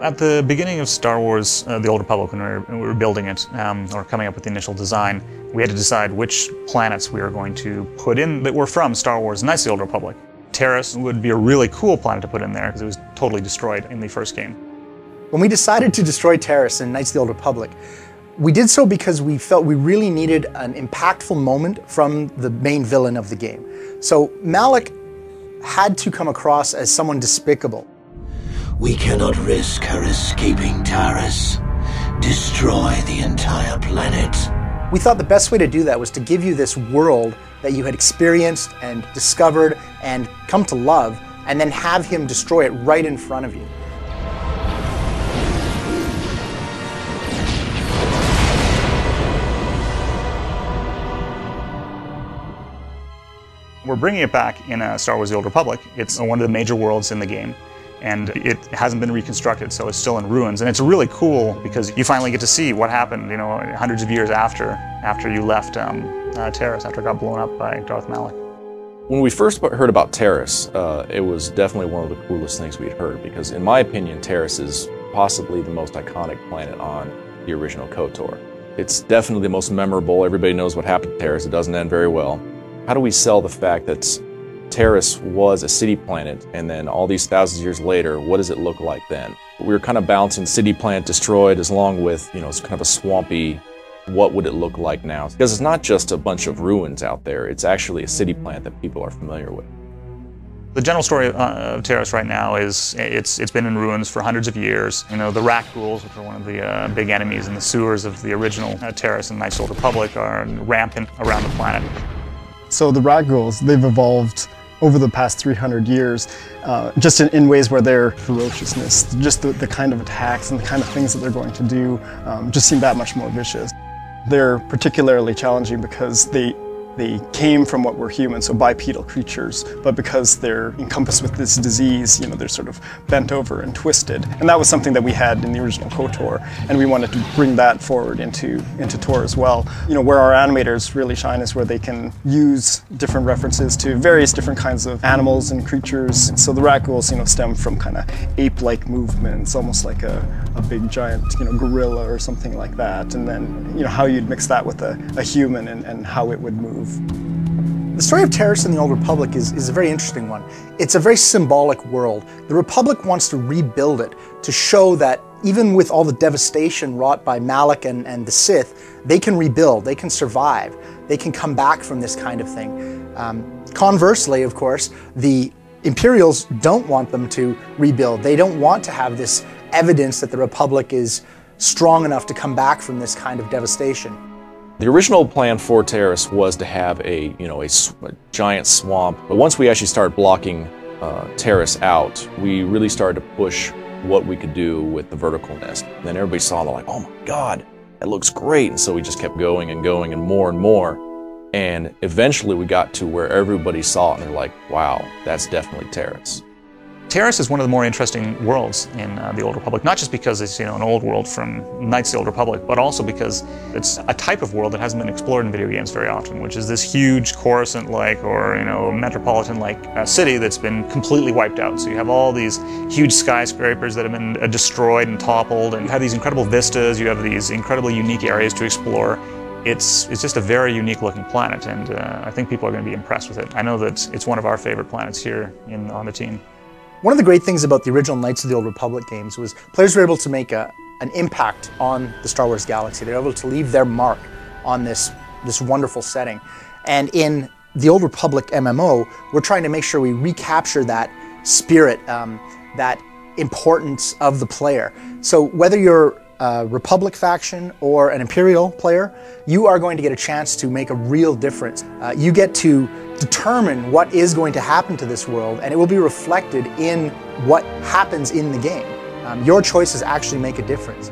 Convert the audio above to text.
At the beginning of Star Wars, The Old Republic, when we were building it, or coming up with the initial design, we had to decide which planets we were going to put in that were from Star Wars Knights of the Old Republic. Taris would be a really cool planet to put in there because it was totally destroyed in the first game. When we decided to destroy Taris in Knights of the Old Republic, we did so because we felt we really needed an impactful moment from the main villain of the game. So Malak had to come across as someone despicable. We cannot risk her escaping Taris. Destroy the entire planet. We thought the best way to do that was to give you this world that you had experienced and discovered and come to love, and then have him destroy it right in front of you. We're bringing it back in Star Wars The Old Republic. It's one of the major worlds in the game, and it hasn't been reconstructed, so it's still in ruins. And it's really cool because you finally get to see what happened, you know, hundreds of years after you left Taris, after it got blown up by Darth Malak. When we first heard about Taris, it was definitely one of the coolest things we'd heard, because in my opinion, Taris is possibly the most iconic planet on the original KOTOR. It's definitely the most memorable. Everybody knows what happened to Taris. It doesn't end very well. How do we sell the fact that Taris was a city planet, and then all these thousands of years later, what does it look like then? We were kind of balancing city planet destroyed as long with, you know, it's kind of a swampy, what would it look like now? Because it's not just a bunch of ruins out there, it's actually a city planet that people are familiar with. The general story of Taris right now is it's been in ruins for hundreds of years. You know, the rat ghouls, which are one of the big enemies in the sewers of the original Taris and Knights of the Old Republic, are rampant around the planet. So the rat ghouls, they've evolved over the past 300 years, just in ways where their ferociousness, just the kind of attacks and the kind of things that they're going to do, just seem that much more vicious. They're particularly challenging because they came from what were humans, so bipedal creatures, but because they're encompassed with this disease, you know, they're sort of bent over and twisted. And that was something that we had in the original KOTOR, and we wanted to bring that forward into Tor as well. You know, where our animators really shine is where they can use different references to various different kinds of animals and creatures. So the rat ghouls, you know, stem from kind of ape-like movements, almost like a big giant, you know, gorilla or something like that. And then, you know, how you'd mix that with a human and how it would move. The story of Taris in the Old Republic is a very interesting one. It's a very symbolic world. The Republic wants to rebuild it to show that even with all the devastation wrought by Malak and the Sith, they can rebuild, they can survive, they can come back from this kind of thing. Conversely, of course, the Imperials don't want them to rebuild. They don't want to have this evidence that the Republic is strong enough to come back from this kind of devastation. The original plan for Taris was to have a giant swamp, but once we actually started blocking Taris out, we really started to push what we could do with the verticalness. And then everybody saw it, like, oh my God, that looks great. And so we just kept going and going and more. And eventually we got to where everybody saw it and they're like, wow, that's definitely Taris. Taris is one of the more interesting worlds in the Old Republic, not just because it's, you know, an old world from Knights of the Old Republic, but also because it's a type of world that hasn't been explored in video games very often, which is this huge Coruscant-like or, you know, metropolitan-like city that's been completely wiped out. So you have all these huge skyscrapers that have been destroyed and toppled, and you have these incredible vistas, you have these incredibly unique areas to explore. It's just a very unique looking planet, and I think people are going to be impressed with it. I know that it's one of our favorite planets here on the team. One of the great things about the original Knights of the Old Republic games was players were able to make an impact on the Star Wars galaxy. They were able to leave their mark on this wonderful setting. And in the Old Republic MMO, we're trying to make sure we recapture that spirit, that importance of the player. So whether you're a Republic faction or an Imperial player, you are going to get a chance to make a real difference. You get to determine what is going to happen to this world, and it will be reflected in what happens in the game. Your choices actually make a difference.